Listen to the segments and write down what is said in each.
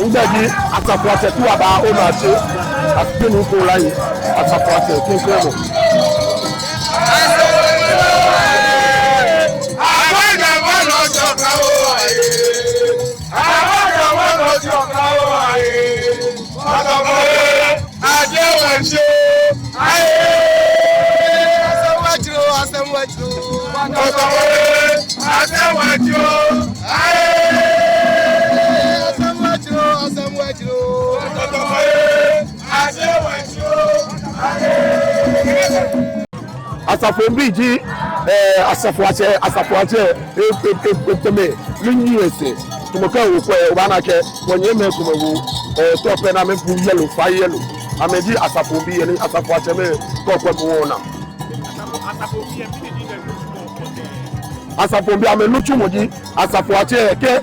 Undaji atafuate tu aba onache asipenu ko lai atafuate kinkemo Asafombi asafuache eteme lunyese tumoka wo obanake wonyeme kumewu tope na me yellow fa yellow amedi asafombi ene asafuache me kokwe wona asafombi ameluchu moji asafuache ke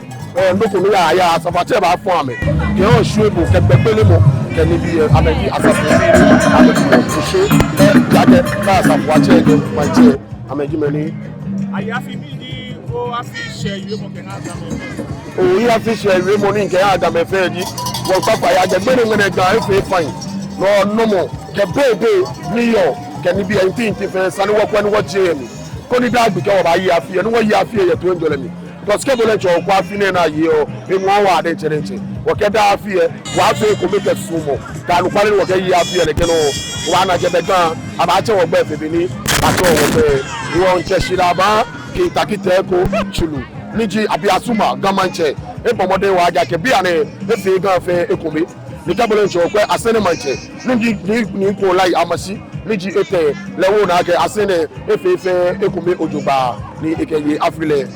ndokunu ya asafuache ba fun ame ke o shuebu ke pepele mo ke ni bi amedi asafombi amedi kushe jade ka asafuache de manche amedi meni ayafi bi ni o afi share iwe mo ke na adame o yi afi share iwe mo ni ke adame fe di wo papa ya je gbere ngene gan fe fine no mo ke bebe ni yo ke ni bi en ti fe sani wo kwa ni wo je mi ko ni dagbi ke wo ba yi afi ni wo yi afi ye to njole mi because ke bole cho kwa afi ne na yi o e mo wa de cherenche wo ke da afi ye wa fe ko me ke sumo ka lu kwale wo ke yi afi ye ke no wa na je be gan aba che wo gbe fe bi ni ato wo be wo nche shiraba ki takite ko chulu niji abi asuma gamanche e pomode wa aja ke bia ne e fe gan fe ekomi ni ka bole cho kwa asene manche niji ni ko lai amasi niji ete lewo na ke asene e fe ekomi ojogba ni ekeye afile